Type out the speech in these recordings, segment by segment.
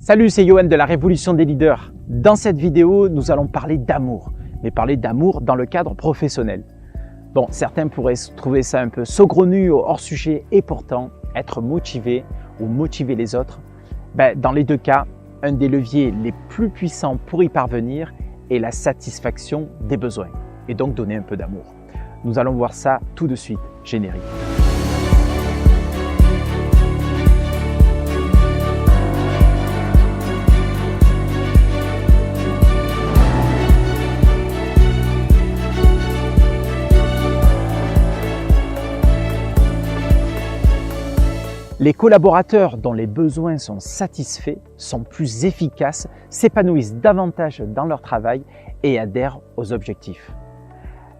Salut, c'est Johan de la Révolution des leaders. Dans cette vidéo, nous allons parler d'amour, mais parler d'amour dans le cadre professionnel. Bon, certains pourraient trouver ça un peu saugrenu ou hors sujet, et pourtant, être motivé ou motiver les autres, dans les deux cas, un des leviers les plus puissants pour y parvenir est la satisfaction des besoins, et donc donner un peu d'amour. Nous allons voir ça tout de suite, générique. Les collaborateurs dont les besoins sont satisfaits sont plus efficaces, s'épanouissent davantage dans leur travail et adhèrent aux objectifs.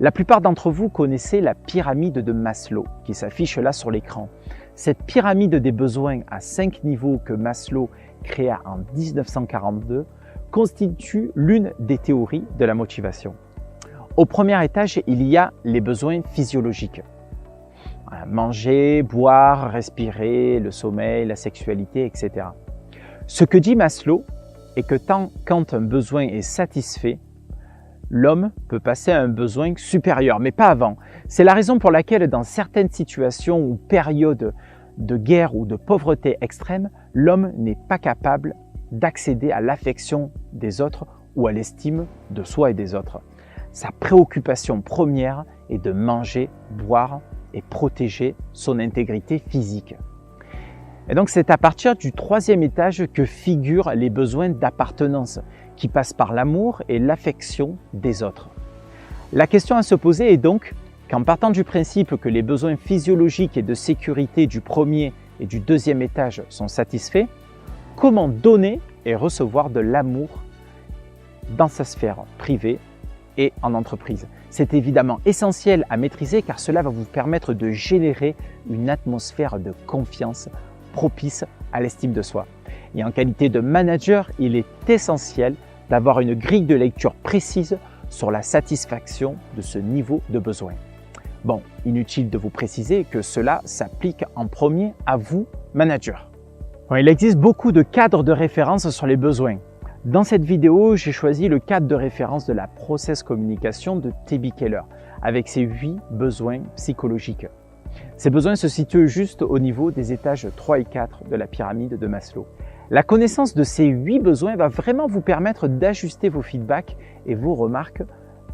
La plupart d'entre vous connaissez la pyramide de Maslow qui s'affiche là sur l'écran. Cette pyramide des besoins à 5 niveaux que Maslow créa en 1942 constitue l'une des théories de la motivation. Au premier étage, il y a les besoins physiologiques. Manger, boire, respirer, le sommeil, la sexualité, etc. Ce que dit Maslow est que quand un besoin est satisfait, l'homme peut passer à un besoin supérieur, mais pas avant. C'est la raison pour laquelle dans certaines situations ou périodes de guerre ou de pauvreté extrême, l'homme n'est pas capable d'accéder à l'affection des autres ou à l'estime de soi et des autres. Sa préoccupation première est de manger, boire, et protéger son intégrité physique. Et donc c'est à partir du troisième étage que figurent les besoins d'appartenance qui passent par l'amour et l'affection des autres. La question à se poser est donc qu'en partant du principe que les besoins physiologiques et de sécurité du premier et du deuxième étage sont satisfaits, comment donner et recevoir de l'amour dans sa sphère privée et en entreprise. C'est évidemment essentiel à maîtriser car cela va vous permettre de générer une atmosphère de confiance propice à l'estime de soi. Et en qualité de manager, il est essentiel d'avoir une grille de lecture précise sur la satisfaction de ce niveau de besoin. Bon, inutile de vous préciser que cela s'applique en premier à vous, manager. Bon, il existe beaucoup de cadres de référence sur les besoins. Dans cette vidéo, j'ai choisi le cadre de référence de la Process Communication de T.B. Keller avec ses 8 besoins psychologiques. Ces besoins se situent juste au niveau des étages 3 et 4 de la pyramide de Maslow. La connaissance de ces 8 besoins va vraiment vous permettre d'ajuster vos feedbacks et vos marques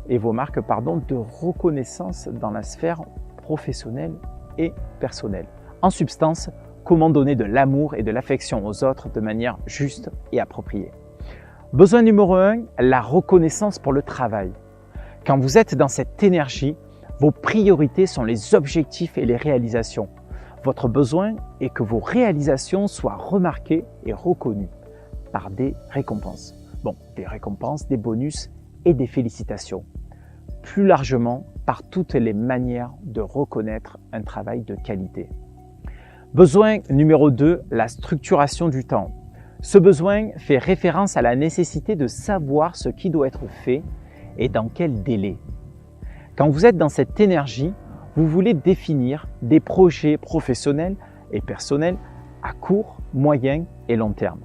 de reconnaissance dans la sphère professionnelle et personnelle. En substance, comment donner de l'amour et de l'affection aux autres de manière juste et appropriée. Besoin numéro 1, la reconnaissance pour le travail. Quand vous êtes dans cette énergie, vos priorités sont les objectifs et les réalisations. Votre besoin est que vos réalisations soient remarquées et reconnues par des récompenses. Bon, des récompenses, des bonus et des félicitations. Plus largement, par toutes les manières de reconnaître un travail de qualité. Besoin numéro 2, la structuration du temps. Ce besoin fait référence à la nécessité de savoir ce qui doit être fait et dans quel délai. Quand vous êtes dans cette énergie, vous voulez définir des projets professionnels et personnels à court, moyen et long terme.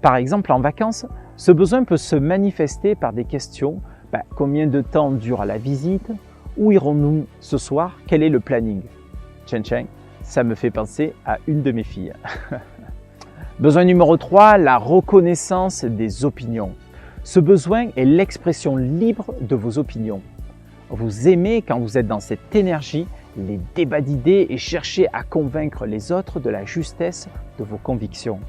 Par exemple, en vacances, ce besoin peut se manifester par des questions combien de temps dure la visite? Où irons-nous ce soir? Quel est le planning? Tcheng, ça me fait penser à une de mes filles. Besoin numéro 3, la reconnaissance des opinions. Ce besoin est l'expression libre de vos opinions. Vous aimez, quand vous êtes dans cette énergie, les débats d'idées et chercher à convaincre les autres de la justesse de vos convictions.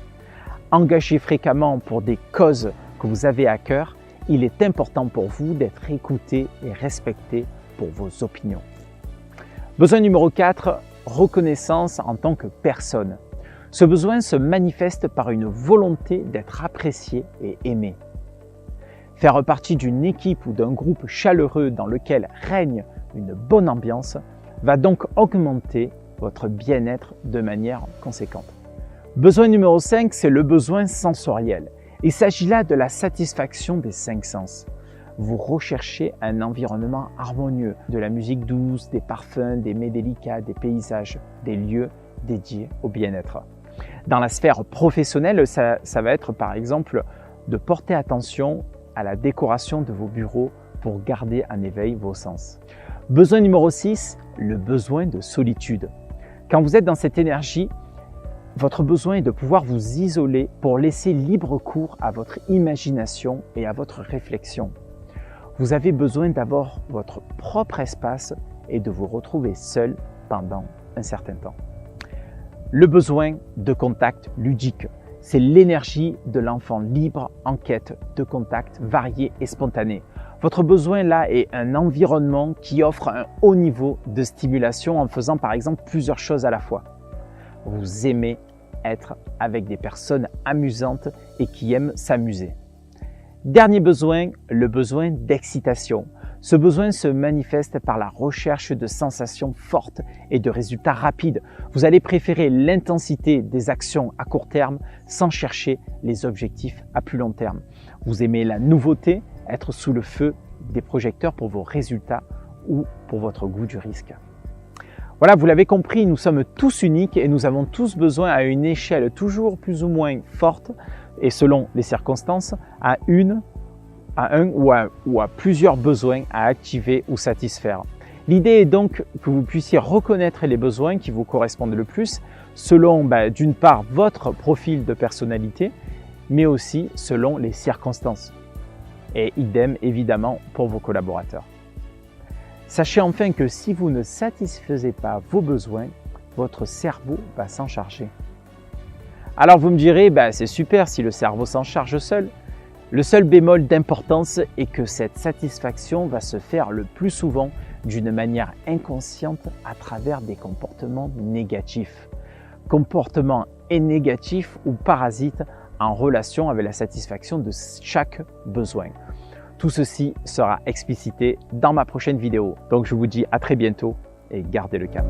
Engagé fréquemment pour des causes que vous avez à cœur, il est important pour vous d'être écouté et respecté pour vos opinions. Besoin numéro 4, reconnaissance en tant que personne. Ce besoin se manifeste par une volonté d'être apprécié et aimé. Faire partie d'une équipe ou d'un groupe chaleureux dans lequel règne une bonne ambiance va donc augmenter votre bien-être de manière conséquente. Besoin numéro 5, c'est le besoin sensoriel. Il s'agit là de la satisfaction des 5 sens. Vous recherchez un environnement harmonieux, de la musique douce, des parfums, des mets délicats, des paysages, des lieux dédiés au bien-être. Dans la sphère professionnelle, ça va être par exemple de porter attention à la décoration de vos bureaux pour garder en éveil vos sens. Besoin numéro 6, le besoin de solitude. Quand vous êtes dans cette énergie, votre besoin est de pouvoir vous isoler pour laisser libre cours à votre imagination et à votre réflexion. Vous avez besoin d'avoir votre propre espace et de vous retrouver seul pendant un certain temps. Le besoin de contact ludique, c'est l'énergie de l'enfant libre en quête de contacts variés et spontanés. Votre besoin là est un environnement qui offre un haut niveau de stimulation en faisant par exemple plusieurs choses à la fois. Vous aimez être avec des personnes amusantes et qui aiment s'amuser. Dernier besoin, le besoin d'excitation. Ce besoin se manifeste par la recherche de sensations fortes et de résultats rapides. Vous allez préférer l'intensité des actions à court terme sans chercher les objectifs à plus long terme. Vous aimez la nouveauté, être sous le feu des projecteurs pour vos résultats ou pour votre goût du risque. Voilà, vous l'avez compris, nous sommes tous uniques et nous avons tous besoin à une échelle toujours plus ou moins forte et selon les circonstances, à un ou à plusieurs besoins à activer ou satisfaire. L'idée est donc que vous puissiez reconnaître les besoins qui vous correspondent le plus selon d'une part votre profil de personnalité, mais aussi selon les circonstances. Et idem évidemment pour vos collaborateurs. Sachez enfin que si vous ne satisfaisez pas vos besoins, votre cerveau va s'en charger. Alors vous me direz, c'est super si le cerveau s'en charge seul. Le seul bémol d'importance est que cette satisfaction va se faire le plus souvent d'une manière inconsciente à travers des comportements négatifs. Comportements négatifs ou parasites en relation avec la satisfaction de chaque besoin. Tout ceci sera explicité dans ma prochaine vidéo. Donc je vous dis à très bientôt et gardez le cap.